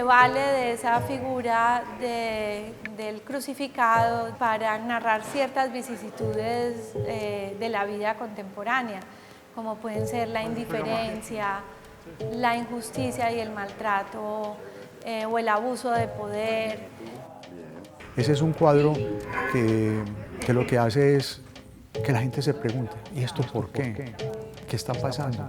vale de esa figura del crucificado para narrar ciertas vicisitudes de la vida contemporánea, como pueden ser la indiferencia, la injusticia y el maltrato o el abuso de poder. Ese es un cuadro que lo que hace es que la gente se pregunte, ¿y esto por qué? ¿Qué está pasando?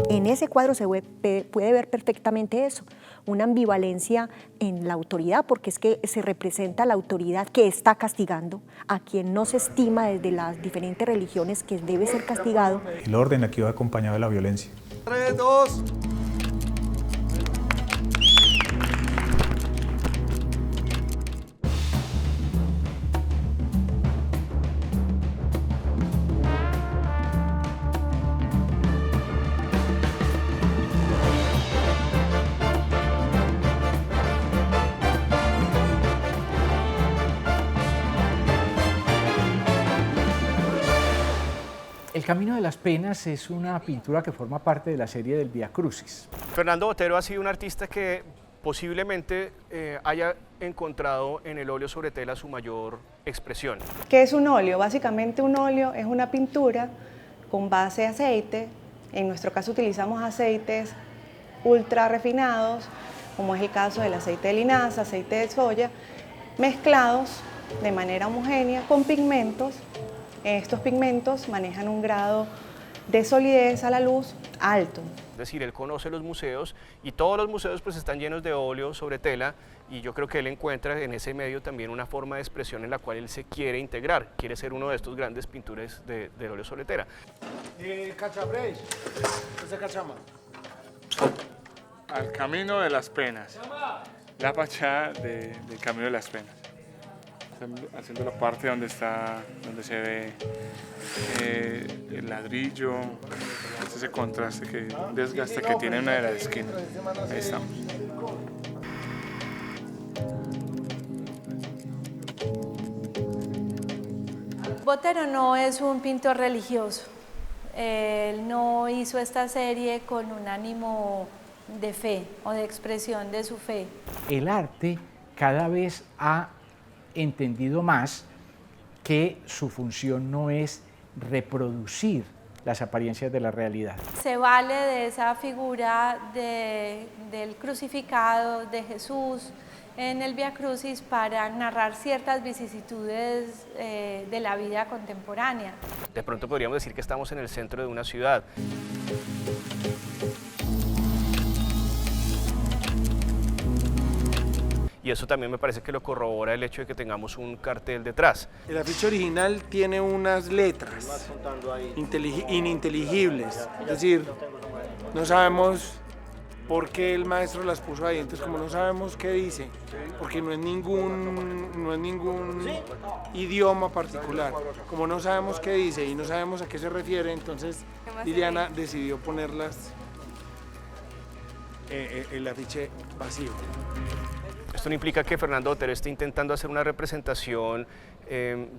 En ese cuadro se puede ver perfectamente eso, una ambivalencia en la autoridad, porque es que se representa la autoridad que está castigando a quien no se estima desde las diferentes religiones que debe ser castigado. El orden aquí va acompañado de la violencia. 3, 2. El Camino de las Penas es una pintura que forma parte de la serie del Vía Crucis. Fernando Botero ha sido un artista que posiblemente haya encontrado en el óleo sobre tela su mayor expresión. ¿Qué es un óleo? Básicamente un óleo es una pintura con base de aceite. En nuestro caso utilizamos aceites ultra refinados, como es el caso del aceite de linaza, aceite de soya, mezclados de manera homogénea con pigmentos. Estos pigmentos manejan un grado de solidez a la luz alto. Es decir, él conoce los museos y todos los museos pues están llenos de óleo sobre tela, y yo creo que él encuentra en ese medio también una forma de expresión en la cual él se quiere integrar, quiere ser uno de estos grandes pintores de óleo sobre tela. Al Camino de las Penas, la fachada del Camino de las Penas, haciendo la parte donde se ve el ladrillo, ese contraste, un desgaste que tiene una de las esquinas. Ahí está. Botero no es un pintor religioso. Él no hizo esta serie con un ánimo de fe o de expresión de su fe. El arte cada vez ha entendido más que su función no es reproducir las apariencias de la realidad. Se vale de esa figura del crucificado, de Jesús, en el Vía Crucis para narrar ciertas vicisitudes de la vida contemporánea. De pronto podríamos decir que estamos en el centro de una ciudad. Y eso también me parece que lo corrobora el hecho de que tengamos un cartel detrás. El afiche original tiene unas letras ininteligibles, es decir, no sabemos por qué el maestro las puso ahí, entonces como no sabemos qué dice, porque no es ningún idioma particular, como no sabemos qué dice y no sabemos a qué se refiere, entonces Liliana decidió ponerlas el afiche vacío. Esto no implica que Fernando Botero esté intentando hacer una representación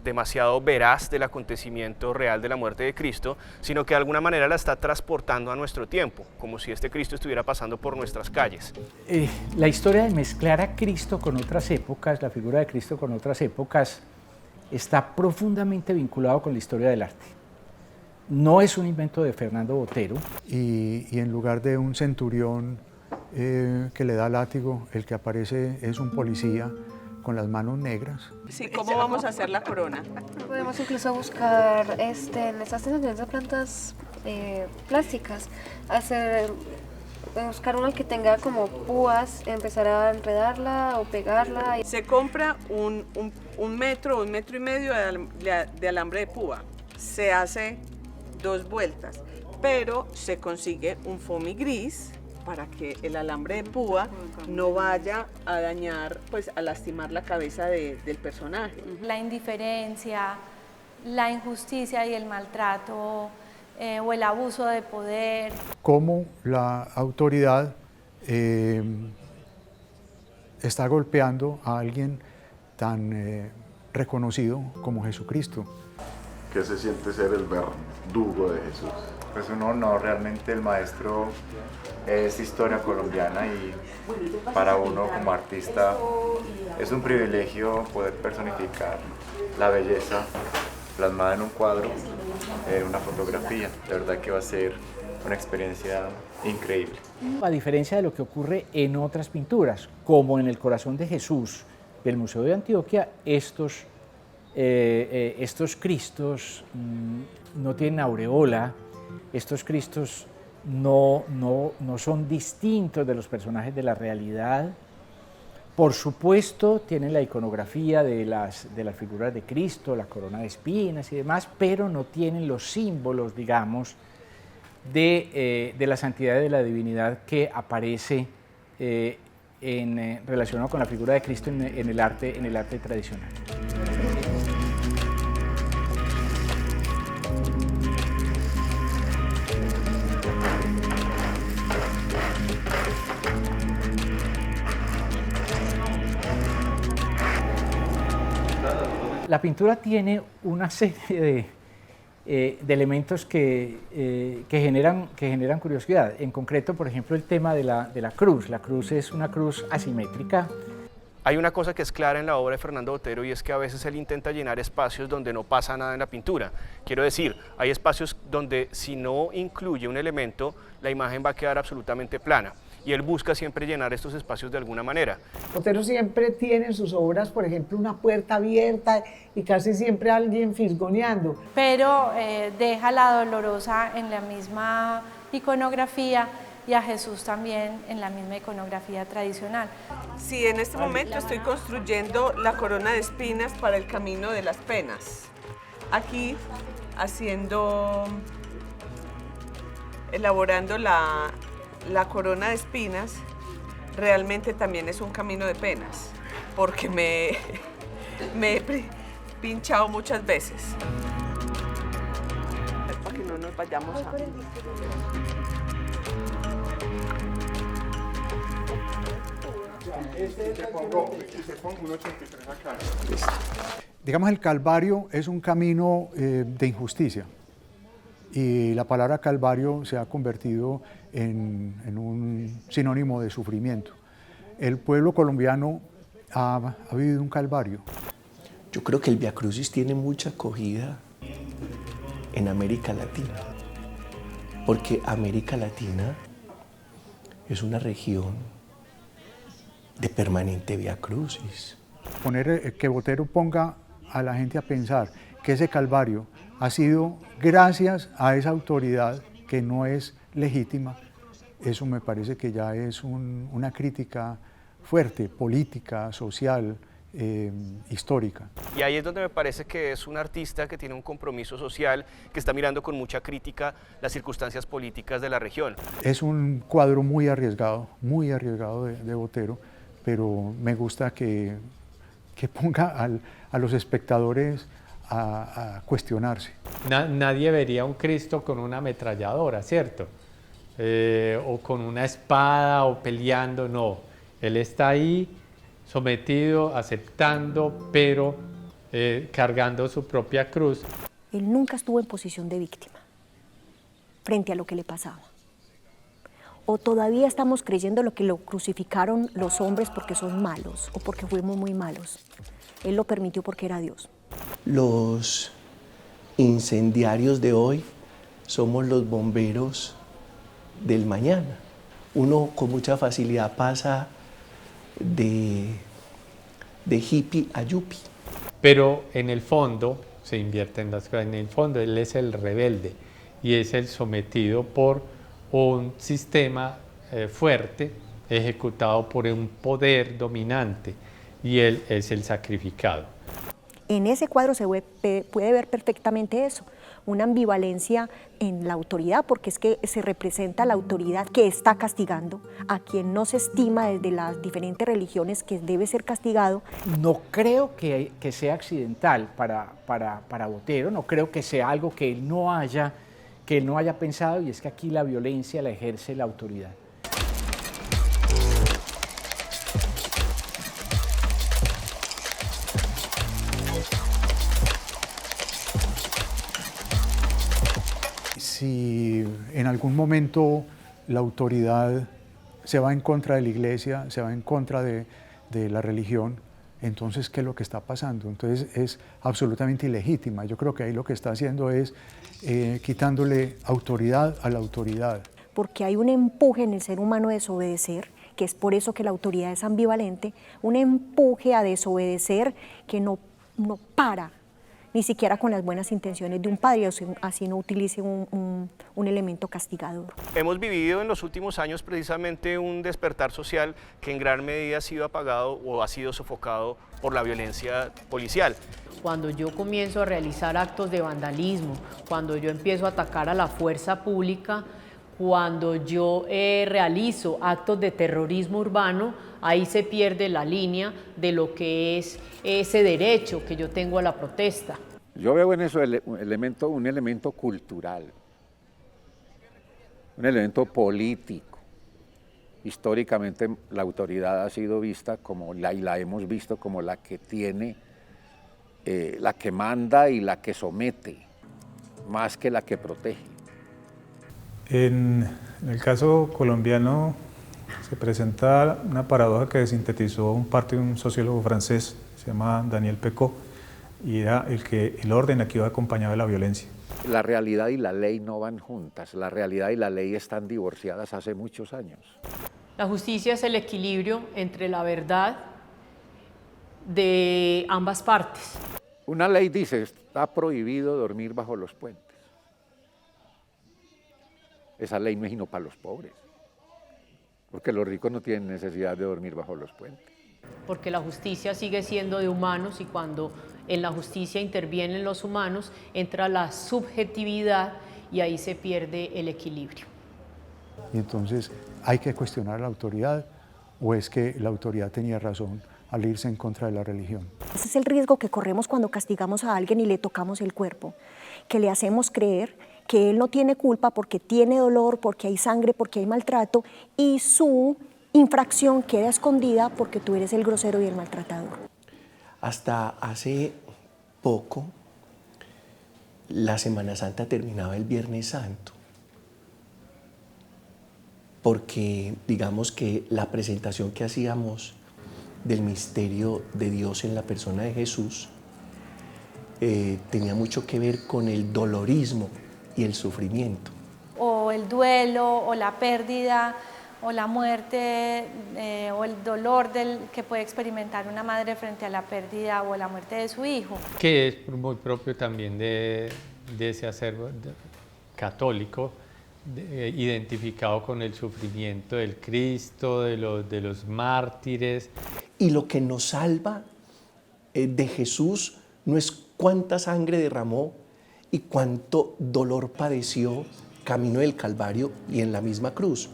demasiado veraz del acontecimiento real de la muerte de Cristo, sino que de alguna manera la está transportando a nuestro tiempo, como si este Cristo estuviera pasando por nuestras calles. La historia de mezclar a Cristo con otras épocas, la figura de Cristo con otras épocas, está profundamente vinculado con la historia del arte. No es un invento de Fernando Botero. Y en lugar de un centurión que le da látigo, el que aparece es un policía con las manos negras. Sí, ¿cómo vamos a hacer la corona? Podemos incluso buscar en estas tendencias de plantas plásticas, buscar una que tenga como púas, empezar a enredarla o pegarla. Se compra un metro y medio de alambre de púa, se hace 2 vueltas, pero se consigue un foamy gris para que el alambre de púa no vaya a dañar, pues a lastimar la cabeza del personaje. La indiferencia, la injusticia y el maltrato o el abuso de poder. Cómo la autoridad está golpeando a alguien tan reconocido como Jesucristo. ¿Qué se siente ser el verdugo de Jesús? Pues un honor, realmente el maestro es historia colombiana y para uno como artista es un privilegio poder personificar la belleza plasmada en un cuadro, en una fotografía. De verdad que va a ser una experiencia increíble. A diferencia de lo que ocurre en otras pinturas, como en el Corazón de Jesús del Museo de Antioquia, estos Cristos no tienen aureola, estos Cristos no son distintos de los personajes de la realidad. Por supuesto, tienen la iconografía de las figuras de Cristo, la corona de espinas y demás, pero no tienen los símbolos, digamos, de la santidad y de la divinidad que aparece relacionado con la figura de Cristo en el arte tradicional. La pintura tiene una serie de elementos que generan curiosidad. En concreto, por ejemplo, el tema de la cruz. La cruz es una cruz asimétrica. Hay una cosa que es clara en la obra de Fernando Botero y es que a veces él intenta llenar espacios donde no pasa nada en la pintura. Quiero decir, hay espacios donde si no incluye un elemento, la imagen va a quedar absolutamente plana. Y él busca siempre llenar estos espacios de alguna manera. Botero siempre tiene en sus obras, por ejemplo, una puerta abierta y casi siempre alguien fisgoneando. Pero deja la Dolorosa en la misma iconografía y a Jesús también en la misma iconografía tradicional. Sí, en este momento estoy construyendo la corona de espinas para el Camino de las Penas. Aquí elaborando la corona de espinas, realmente también es un camino de penas, porque me he pinchado muchas veces. Para que no nos vayamos a... Digamos, el Calvario es un camino de injusticia y la palabra Calvario se ha convertido en un sinónimo de sufrimiento. El pueblo colombiano ha vivido un Calvario. Yo creo que el Via Crucis tiene mucha acogida en América Latina, porque América Latina es una región de permanente Via Crucis. Que Botero ponga a la gente a pensar que ese Calvario ha sido gracias a esa autoridad que no es legítima, eso me parece que ya es una crítica fuerte, política, social, histórica. Y ahí es donde me parece que es un artista que tiene un compromiso social, que está mirando con mucha crítica las circunstancias políticas de la región. Es un cuadro muy arriesgado de Botero, pero me gusta que ponga a los espectadores a cuestionarse. Nadie vería un Cristo con una ametralladora, ¿cierto? O con una espada o peleando, no. Él está ahí sometido, aceptando, pero cargando su propia cruz. Él nunca estuvo en posición de víctima frente a lo que le pasaba. O todavía estamos creyendo lo que lo crucificaron los hombres porque son malos o porque fuimos muy malos. Él lo permitió porque era Dios. Los incendiarios de hoy somos los bomberos del mañana. Uno con mucha facilidad pasa de hippie a yuppie. Pero en el fondo se invierten las cosas. En el fondo él es el rebelde y es el sometido por un sistema fuerte ejecutado por un poder dominante y él es el sacrificado. En ese cuadro se puede ver perfectamente eso, una ambivalencia en la autoridad, porque es que se representa la autoridad que está castigando a quien no se estima desde las diferentes religiones que debe ser castigado. No creo que sea accidental para Botero, no creo que sea algo que él no haya pensado, y es que aquí la violencia la ejerce la autoridad. si en algún momento la autoridad se va en contra de la iglesia, se va en contra de la religión, entonces, ¿qué es lo que está pasando? Entonces es absolutamente ilegítima. Yo creo que ahí lo que está haciendo es quitándole autoridad a la autoridad. Porque hay un empuje en el ser humano a desobedecer, que es por eso que la autoridad es ambivalente, un empuje a desobedecer que no para, ni siquiera con las buenas intenciones de un padre, así no utilice un elemento castigador. Hemos vivido en los últimos años precisamente un despertar social que en gran medida ha sido apagado o ha sido sofocado por la violencia policial. Cuando yo comienzo a realizar actos de vandalismo, cuando yo empiezo a atacar a la fuerza pública, cuando yo realizo actos de terrorismo urbano, ahí se pierde la línea de lo que es ese derecho que yo tengo a la protesta. Yo veo en eso un elemento cultural, un elemento político. Históricamente la autoridad ha sido vista como y la hemos visto como la que tiene, la que manda y la que somete, más que la que protege. En el caso colombiano se presenta una paradoja que sintetizó un sociólogo francés, se llama Daniel Pecot, y era el orden aquí va acompañado de la violencia. La realidad y la ley no van juntas, la realidad y la ley están divorciadas hace muchos años. La justicia es el equilibrio entre la verdad de ambas partes. Una ley dice, está prohibido dormir bajo los puentes. Esa ley no es sino para los pobres, porque los ricos no tienen necesidad de dormir bajo los puentes. Porque la justicia sigue siendo de humanos y cuando en la justicia intervienen los humanos, entra la subjetividad y ahí se pierde el equilibrio. Y entonces, ¿hay que cuestionar a la autoridad o es que la autoridad tenía razón al irse en contra de la religión? Ese es el riesgo que corremos cuando castigamos a alguien y le tocamos el cuerpo, que le hacemos creer que él no tiene culpa porque tiene dolor, porque hay sangre, porque hay maltrato y su infracción queda escondida porque tú eres el grosero y el maltratador. Hasta hace poco, la Semana Santa terminaba el Viernes Santo, porque digamos que la presentación que hacíamos del misterio de Dios en la persona de Jesús tenía mucho que ver con el dolorismo y el sufrimiento. O el duelo, o la pérdida, o la muerte, o el dolor que puede experimentar una madre frente a la pérdida o la muerte de su hijo. Que es muy propio también de ese acervo católico, identificado con el sufrimiento del Cristo, de los mártires. Y lo que nos salva de Jesús no es cuánta sangre derramó y cuánto dolor padeció camino del Calvario y en la misma cruz.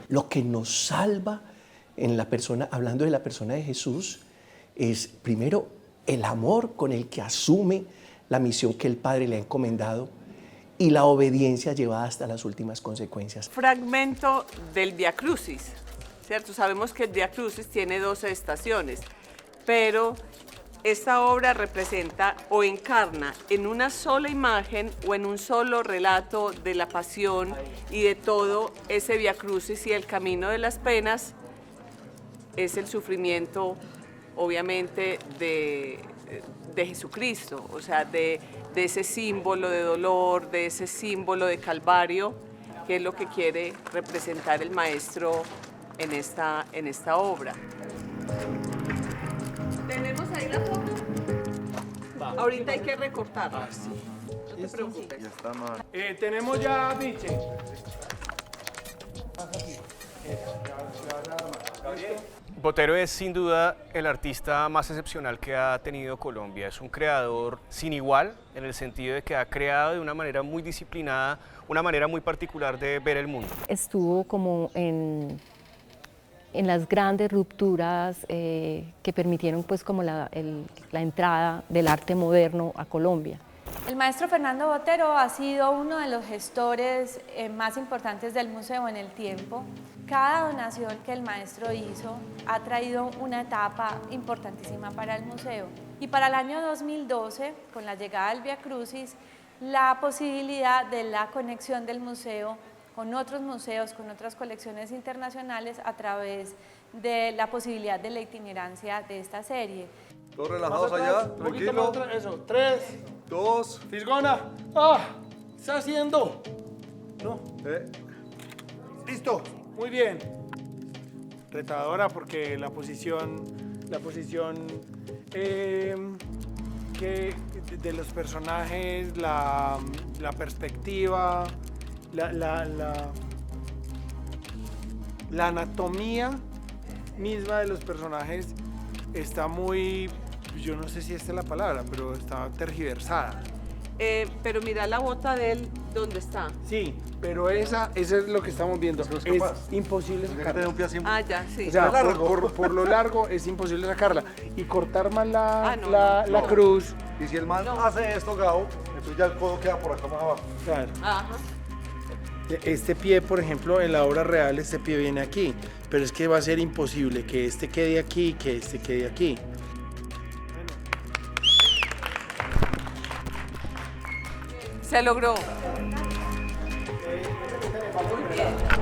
Lo que nos salva en la persona, hablando de la persona de Jesús, es primero el amor con el que asume la misión que el Padre le ha encomendado y la obediencia llevada hasta las últimas consecuencias. Fragmento del Via Crucis, ¿cierto? Sabemos que el Via Crucis tiene 12 estaciones, pero esta obra representa o encarna en una sola imagen o en un solo relato de la pasión y de todo ese Via Crucis y el camino de las penas es el sufrimiento, obviamente, de Jesucristo, o sea, de ese símbolo de dolor, de ese símbolo de Calvario, que es lo que quiere representar el maestro en esta obra. ¿Tenemos ahí la foto? Ahorita hay que recortarla. No te preocupes. Ya está mal. Tenemos ya afiche. Botero es sin duda el artista más excepcional que ha tenido Colombia. Es un creador sin igual en el sentido de que ha creado de una manera muy disciplinada, una manera muy particular de ver el mundo. Estuvo como en las grandes rupturas que permitieron pues como la entrada del arte moderno a Colombia. El maestro Fernando Botero ha sido uno de los gestores más importantes del museo en el tiempo. Cada donación que el maestro hizo ha traído una etapa importantísima para el museo. Y para el año 2012, con la llegada del Via Crucis, la posibilidad de la conexión del museo con otros museos, con otras colecciones internacionales a través de la posibilidad de la itinerancia de esta serie. Todos relajados allá, tranquilo. Eso, 3, 2. Fisgona. ¡Ah! ¿Qué está haciendo? No. Listo, muy bien. Retadora porque la posición que de los personajes, la perspectiva, la anatomía misma de los personajes está muy, yo no sé si esta es la palabra, pero está tergiversada. Pero mira la bota de él, ¿dónde está? Sí, pero esa es lo que estamos viendo. Es imposible sacarla. Ah, ya, sí. O sea, por lo largo es imposible sacarla. Y cortar más la cruz. Y si el man hace esto, Gabo, entonces ya el codo queda por acá más abajo. Claro. Ajá. Este pie, por ejemplo, en la obra real, este pie viene aquí. Pero es que va a ser imposible que este quede aquí y que este quede aquí. Se logró. Muy bien.